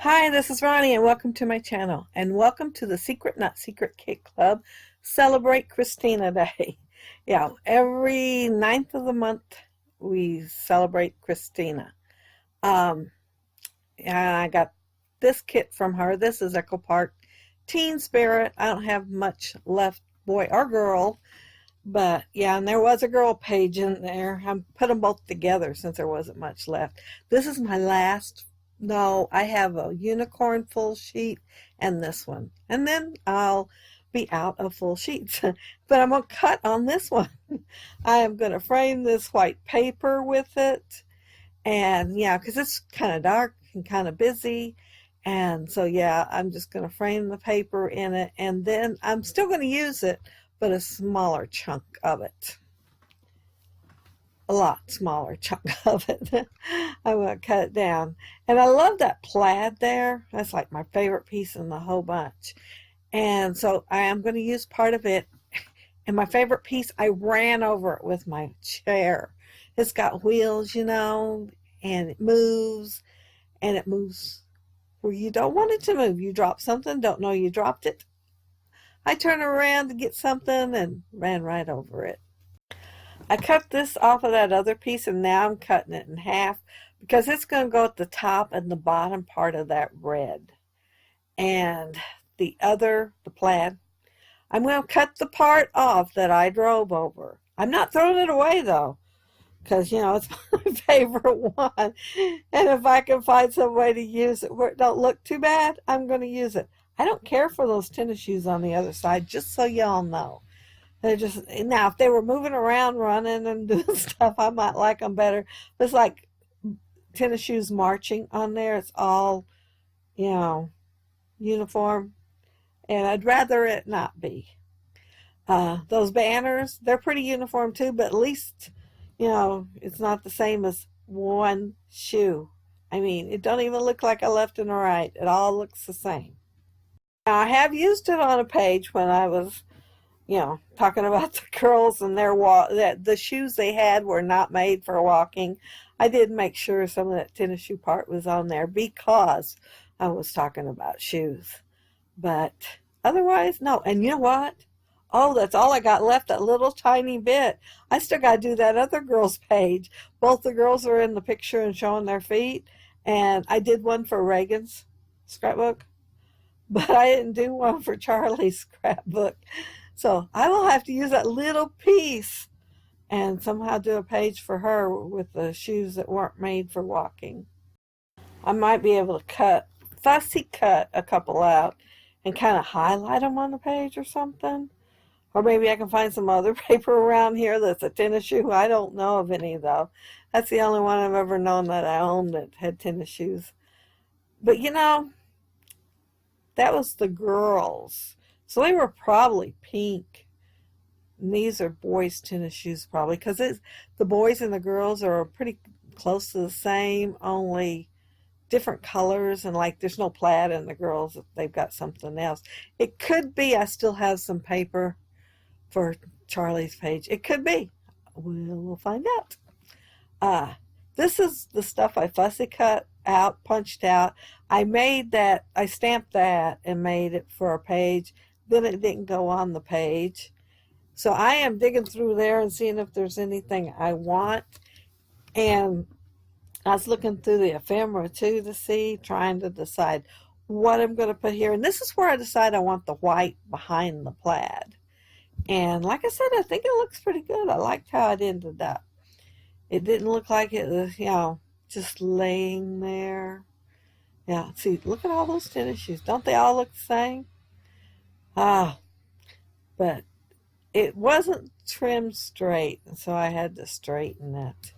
Hi, this is Ronnie, and welcome to my channel. And welcome to the Secret Not Secret Kit Club Celebrate Khristina Day. Yeah, every 9th of the month we celebrate Khristina. And I got this kit from her. This is Echo Park Teen Spirit. I don't have much left, boy or girl. But yeah, and there was a girl page in there. I put them both together since there wasn't much left. This is my last. No, I have a unicorn full sheet and this one. And then I'll be out of full sheets. But I'm going to cut on this one. I am going to frame this white paper with it. And yeah, because it's kind of dark and kind of busy. And so yeah, I'm just going to frame the paper in it. And then I'm still going to use it, but a smaller chunk of it. A lot smaller chunk of it. I'm going to cut it down. And I love that plaid there. That's like my favorite piece in the whole bunch. And so I am going to use part of it. And my favorite piece, I ran over it with my chair. It's got wheels, you know, and it moves. And it moves where you don't want it to move. You drop something, don't know you dropped it. I turned around to get something and ran right over it. I cut this off of that other piece, and now I'm cutting it in half because it's going to go at the top and the bottom part of that red. And the plaid, I'm going to cut the part off that I drove over. I'm not throwing it away, though, because, you know, it's my favorite one. And if I can find some way to use it where it don't look too bad, I'm going to use it. I don't care for those tennis shoes on the other side, just so y'all know. They're just, now if they were moving around, running and doing stuff, I might like them better. It's like tennis shoes marching on there. It's all, you know, uniform. And I'd rather it not be. Those banners, they're pretty uniform too, but at least, you know, it's not the same as one shoe. I mean, it don't even look like a left and a right. It all looks the same. Now, I have used it on a page when I was, you know, talking about the girls and their that the shoes they had were not made for walking. I did make sure some of that tennis shoe part was on there because I was talking about shoes. But otherwise, no. And you know what? Oh, that's all I got left, that little tiny bit. I still got to do that other girl's page. Both the girls are in the picture and showing their feet. And I did one for Reagan's scrapbook, but I didn't do one for Charlie's scrapbook. So I will have to use that little piece and somehow do a page for her with the shoes that weren't made for walking. I might be able to fussy cut a couple out and kind of highlight them on the page or something. Or maybe I can find some other paper around here that's a tennis shoe. I don't know of any, though. That's the only one I've ever known that I owned that had tennis shoes. But, you know, that was the girls. So they were probably pink. And these are boys' tennis shoes probably, because the boys and the girls are pretty close to the same, only different colors, and like there's no plaid in the girls. They've got something else. It could be I still have some paper for Charlie's page. It could be. We'll find out. This is the stuff I fussy cut out, punched out. I stamped that and made it for a page. Then it didn't go on the page. So I am digging through there and seeing if there's anything I want. And I was looking through the ephemera too to see, trying to decide what I'm going to put here. And this is where I decide I want the white behind the plaid. And like I said, I think it looks pretty good. I liked how it ended up. It didn't look like it was, you know, just laying there. Yeah, see, look at all those tennis shoes. Don't they all look the same? But it wasn't trimmed straight, and so I had to straighten it.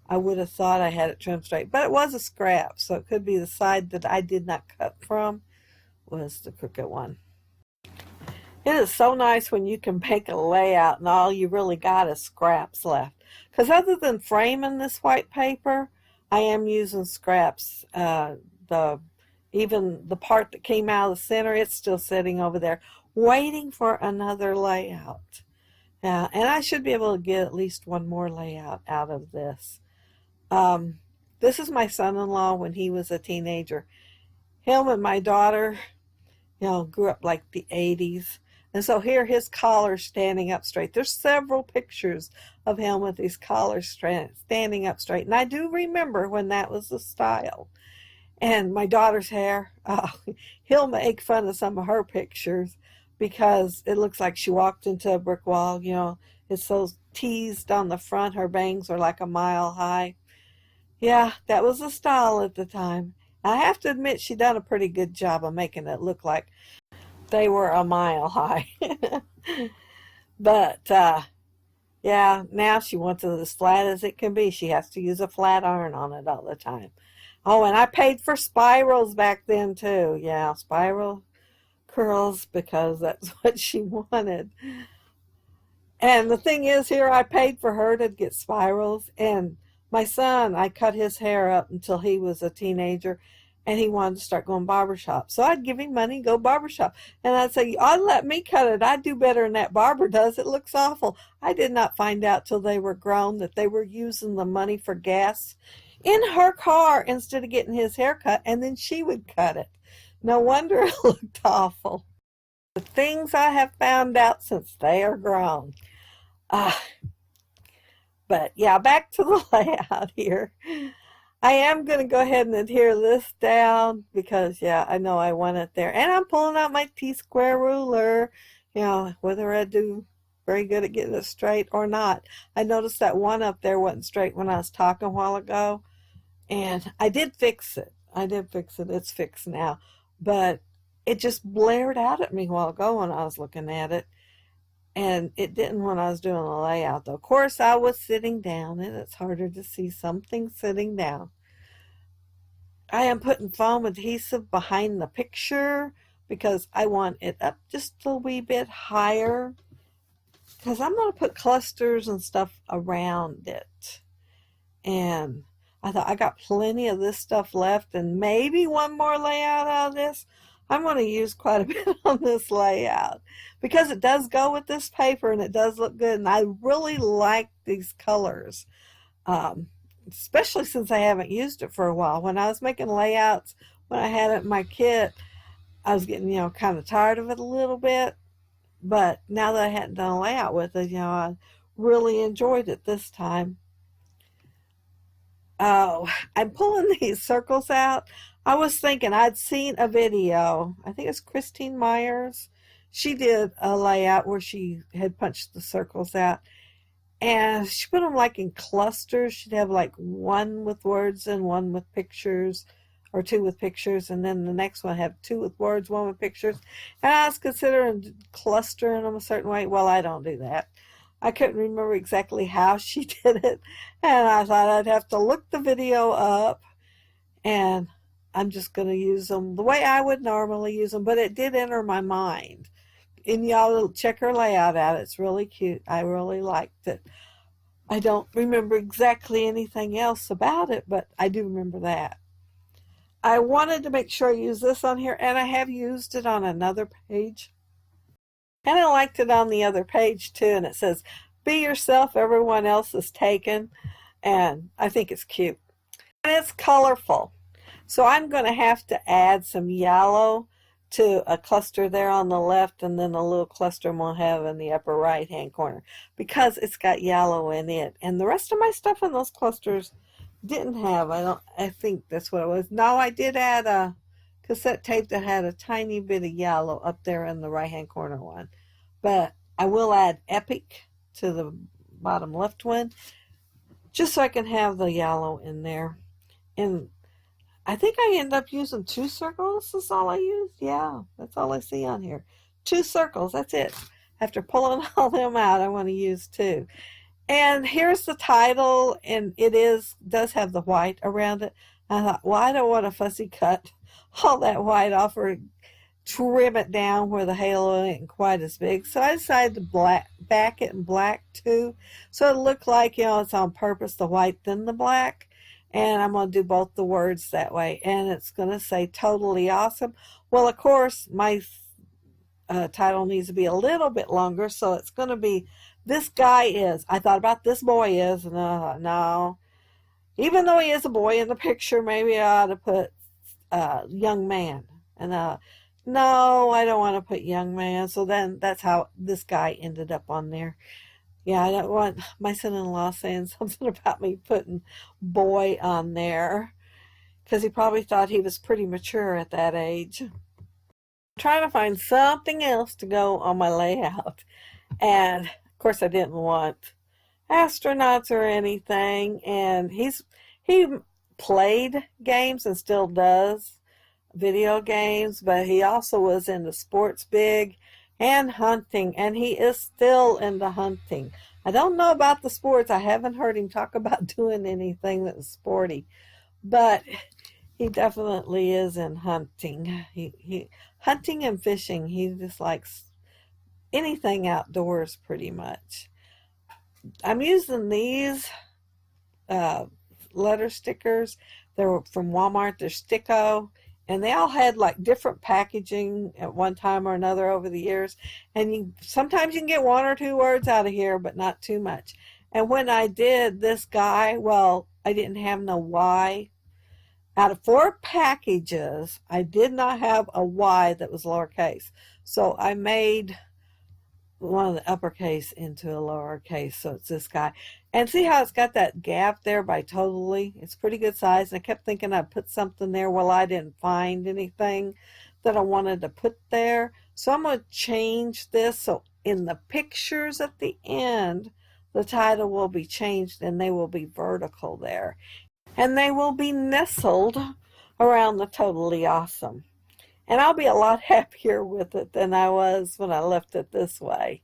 I would have thought I had it trimmed straight, but it was a scrap, so it could be the side that I did not cut from was the crooked one. It is so nice when you can make a layout and all you really got is scraps left. Because other than framing this white paper, I am using scraps. Even the part that came out of the center, it's still sitting over there, waiting for another layout. And I should be able to get at least one more layout out of this. This is my son-in-law when he was a teenager. him and my daughter, grew up like the 80s. And so here his collar's standing up straight. There's several pictures of him with his collars standing up straight. And I do remember when that was the style. And my daughter's hair, he'll make fun of some of her pictures because it looks like she walked into a brick wall. It's so teased on the front. Her bangs are like a mile high. Yeah, that was the style at the time. I have to admit she done a pretty good job of making it look like they were a mile high. But, yeah, now she wants it as flat as it can be. She has to use a flat iron on it all the time. Oh, and I paid for spirals back then, too. Yeah, spiral curls because that's what she wanted. And the thing is, here I paid for her to get spirals. And my son, I cut his hair up until he was a teenager, and he wanted to start going barbershop. So I'd give him money, go barbershop. And I'd say, I'd let me cut it. I'd do better than that barber does. It looks awful. I did not find out till they were grown that they were using the money for gas in her car instead of getting his hair cut, and then she would cut it. No wonder it looked awful. The things I have found out since they are grown. But yeah, back to the layout here. I am going to go ahead and adhere this down because, yeah, I know I want it there. And I'm pulling out my T-square ruler, whether I do very good at getting it straight or not. I noticed that one up there wasn't straight when I was talking a while ago. And I did fix it. It's fixed now. But it just blared out at me a while ago when I was looking at it. And it didn't when I was doing the layout, though. Of course, I was sitting down, and it's harder to see something sitting down. I am putting foam adhesive behind the picture because I want it up just a wee bit higher because I'm going to put clusters and stuff around it. And I thought I got plenty of this stuff left and maybe one more layout out of this. I'm going to use quite a bit on this layout because it does go with this paper and it does look good. And I really like these colors, especially since I haven't used it for a while. When I was making layouts, when I had it in my kit, I was getting, kind of tired of it a little bit. But now that I hadn't done a layout with it, I really enjoyed it this time. Oh, I'm pulling these circles out. I was thinking I'd seen a video. I think it's Christine Myers. She did a layout where she had punched the circles out. And she put them like in clusters. She'd have like one with words and one with pictures, or two with pictures. And then the next one have two with words, one with pictures. And I was considering clustering them a certain way. Well, I don't do that. I couldn't remember exactly how she did it. And I thought I'd have to look the video up. And I'm just going to use them the way I would normally use them. But it did enter my mind. And y'all check her layout out. It's really cute. I really liked it. I don't remember exactly anything else about it, but I do remember that. I wanted to make sure I use this on here, and I have used it on another page. And I liked it on the other page, too, and it says, "Be yourself, everyone else is taken." And I think it's cute. And it's colorful. So I'm going to have to add some yellow to a cluster there on the left, and then a little cluster I'm going to have in the upper right hand corner because it's got yellow in it. And the rest of my stuff in those clusters didn't have. I think that's what it was. No, I did add a cassette tape that had a tiny bit of yellow up there in the right hand corner one. But I will add Epic to the bottom left one just so I can have the yellow in there. And I think I end up using 2 circles. That's all I used. Yeah, that's all I see on here. 2 circles. That's it. After pulling all them out, I want to use 2. And here's the title, and it does have the white around it. I thought, well, I don't want to fussy cut all that white off or trim it down where the halo ain't quite as big. So I decided to back it in black too. So it looked like, it's on purpose, the white then the black. And I'm going to do both the words that way. And it's going to say totally awesome. Well, of course, my title needs to be a little bit longer. So it's going to be, this guy is. I thought about this boy is. And I thought, no. Even though he is a boy in the picture, maybe I ought to put young man. And no, I don't want to put young man. So then that's how this guy ended up on there. Yeah, I don't want my son-in-law saying something about me putting boy on there because he probably thought he was pretty mature at that age. I'm trying to find something else to go on my layout. And of course I didn't want astronauts or anything. And he played games and still does video games, but he also was into sports big and hunting, and he is still into hunting. I don't know about the sports. I haven't heard him talk about doing anything that's sporty, but he definitely is in hunting. He hunting and fishing. He just likes anything outdoors pretty much. I'm using these letter stickers. They're from Walmart. They're Sticko. And they all had like different packaging at one time or another over the years. And sometimes you can get one or two words out of here, but not too much. And when I did this guy, well, I didn't have no Y. Out of 4 packages, I did not have a Y that was lowercase. So I made one of the uppercase into a lowercase, so it's this guy. And see how it's got that gap there by totally? It's pretty good size. And I kept thinking I'd put something there. Well, I didn't find anything that I wanted to put there. So I'm going to change this. So in the pictures at the end, the title will be changed and they will be vertical there. And they will be nestled around the totally awesome. And I'll be a lot happier with it than I was when I left it this way.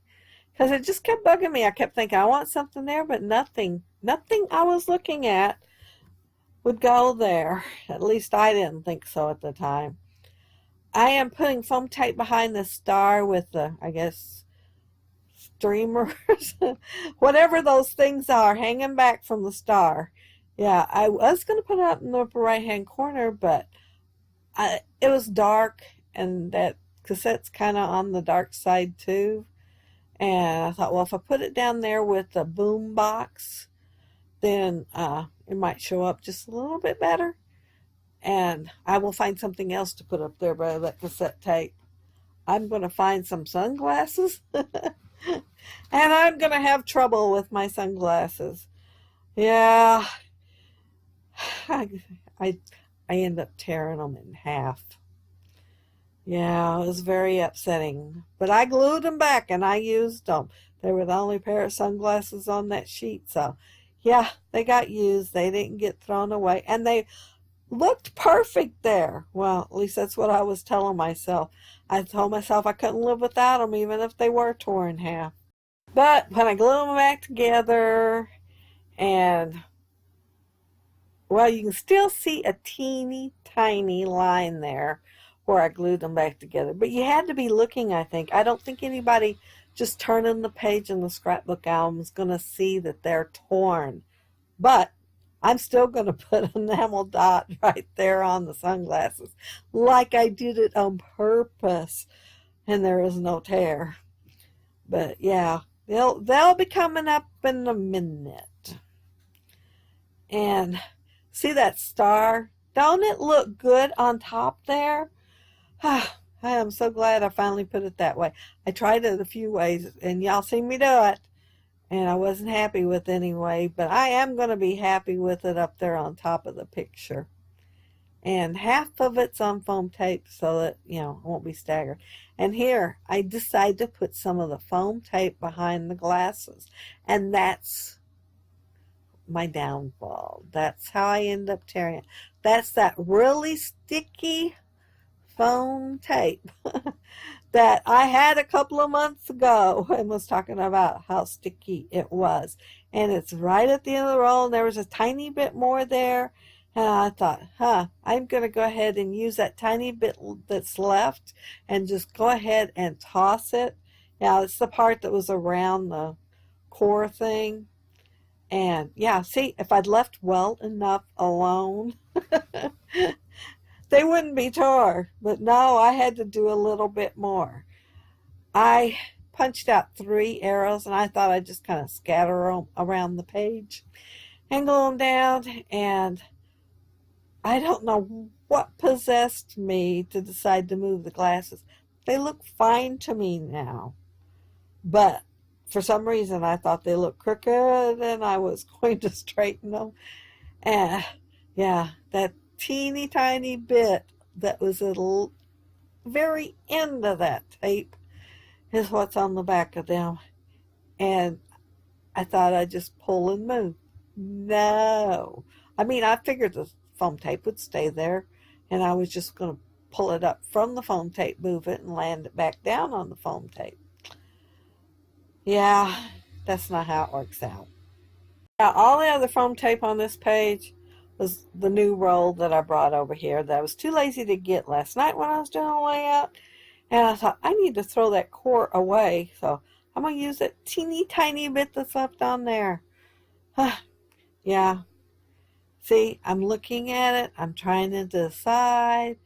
Because it just kept bugging me. I kept thinking, I want something there, but nothing I was looking at would go there. At least I didn't think so at the time. I am putting foam tape behind the star with the, I guess, streamers. Whatever those things are, hanging back from the star. Yeah, I was going to put it up in the upper right-hand corner, but it was dark, and that cassette's kind of on the dark side too. And I thought, well, if I put it down there with the boom box, then it might show up just a little bit better. And I will find something else to put up there by that cassette tape. I'm going to find some sunglasses. And I'm going to have trouble with my sunglasses. Yeah. I end up tearing them in half. Yeah, it was very upsetting. But I glued them back and I used them. They were the only pair of sunglasses on that sheet. So, yeah, they got used. They didn't get thrown away. And they looked perfect there. Well, at least that's what I was telling myself. I told myself I couldn't live without them even if they were torn in half. But when I glued them back together and... well, you can still see a teeny tiny line there where I glued them back together. But you had to be looking, I think. I don't think anybody just turning the page in the scrapbook album is going to see that they're torn. But I'm still going to put an enamel dot right there on the sunglasses, like I did it on purpose. And there is no tear. But yeah, they'll be coming up in a minute. And... see that star? Don't it look good on top there? I am so glad I finally put it that way. I tried it a few ways, and y'all seen me do it, and I wasn't happy with it anyway, but I am going to be happy with it up there on top of the picture. And half of it's on foam tape so that, I won't be staggered. And here, I decided to put some of the foam tape behind the glasses, and that's my downfall. That's how I end up tearing it. That's that really sticky foam tape that I had a couple of months ago and was talking about how sticky it was. And it's right at the end of the roll, and there was a tiny bit more there. And I thought, I'm going to go ahead and use that tiny bit that's left and just go ahead and toss it. Now, it's the part that was around the core thing. And yeah, see, if I'd left well enough alone, they wouldn't be tore. But no, I had to do a little bit more. I punched out 3 arrows, and I thought I'd just kind of scatter them around the page and glue them down. And I don't know what possessed me to decide to move the glasses. They look fine to me now, but for some reason I thought they looked crooked and I was going to straighten them. And yeah, that teeny tiny bit that was at the very end of that tape is what's on the back of them. And I thought I'd just pull and move. No. I mean, I figured the foam tape would stay there, and I was just going to pull it up from the foam tape, move it, and land it back down on the foam tape. Yeah, that's not how it works out. Now, all the other foam tape on this page was the new roll that I brought over here that I was too lazy to get last night when I was doing the layout. And I thought, I need to throw that core away. So I'm going to use that teeny tiny bit that's left on there. Yeah. See, I'm looking at it. I'm trying to decide.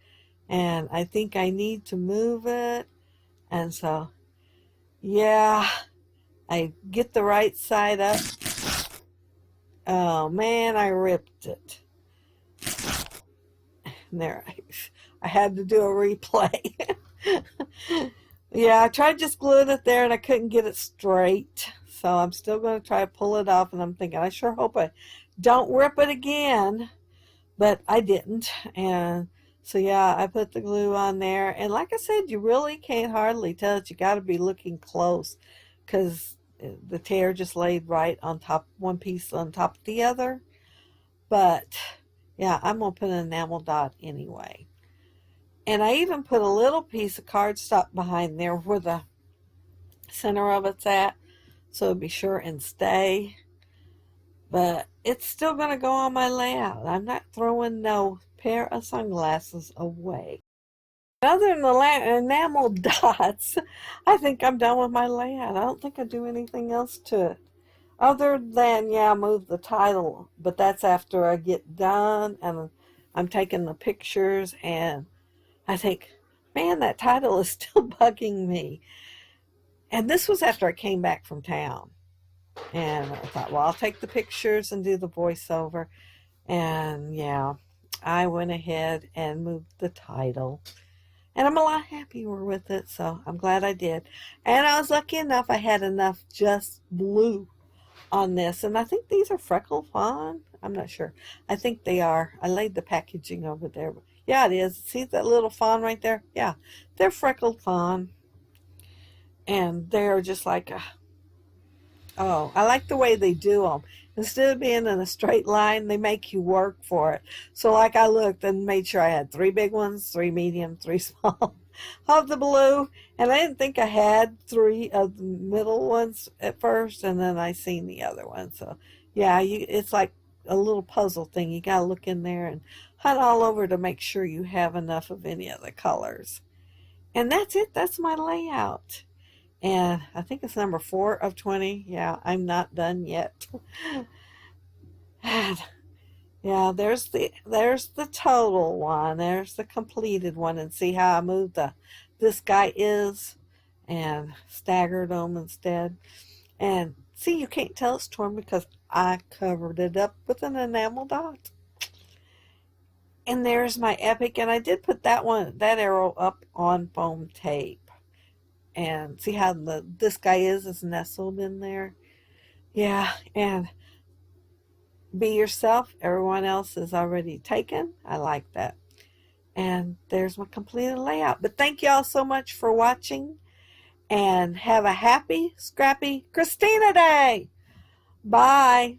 And I think I need to move it. And so, yeah, I get the right side up. Oh, man, I ripped it. And there, I had to do a replay. Yeah, I tried just gluing it there and I couldn't get it straight. So I'm still going to try to pull it off. And I'm thinking, I sure hope I don't rip it again. But I didn't. And so, yeah, I put the glue on there. And like I said, you really can't hardly tell it. You got to be looking close because the tear just laid right on top, one piece on top of the other. But, yeah, I'm going to put an enamel dot anyway. And I even put a little piece of cardstock behind there where the center of it's at, so it'll be sure and stay. But it's still going to go on my layout. I'm not throwing no pair of sunglasses away. Other than the enamel dots, I think I'm done with my layout. I don't think I do anything else to it. Other than, yeah, move the title. But that's after I get done and I'm taking the pictures and I think, man, that title is still bugging me. And this was after I came back from town. And I thought, well, I'll take the pictures and do the voiceover. And yeah, I went ahead and moved the title. And I'm a lot happier with it, so I'm glad I did. And I was lucky enough I had enough just blue on this. And I think these are freckled fawn. I'm not sure. I think they are. I laid the packaging over there. Yeah, it is. See that little fawn right there? Yeah, they're freckled fawn. And they're just like, oh, I like the way they do them. Instead of being in a straight line, they make you work for it. So like I looked and made sure I had 3 big ones, 3 medium, 3 small of the blue. And I didn't think I had 3 of the middle ones at first. And then I seen the other one. So yeah, it's like a little puzzle thing. You got to look in there and hunt all over to make sure you have enough of any of the colors. And that's it. That's my layout. And I think it's number 4 of 20. Yeah, I'm not done yet. And yeah, there's the total one. There's the completed one. And see how I moved this guy is and staggered them instead. And see, you can't tell it's torn because I covered it up with an enamel dot. And there's my epic. And I did put that arrow up on foam tape. And see how this guy is nestled in there. Yeah, and be yourself. Everyone else is already taken. I like that. And there's my completed layout. But thank you all so much for watching. And have a happy, scrappy Khristina Day. Bye.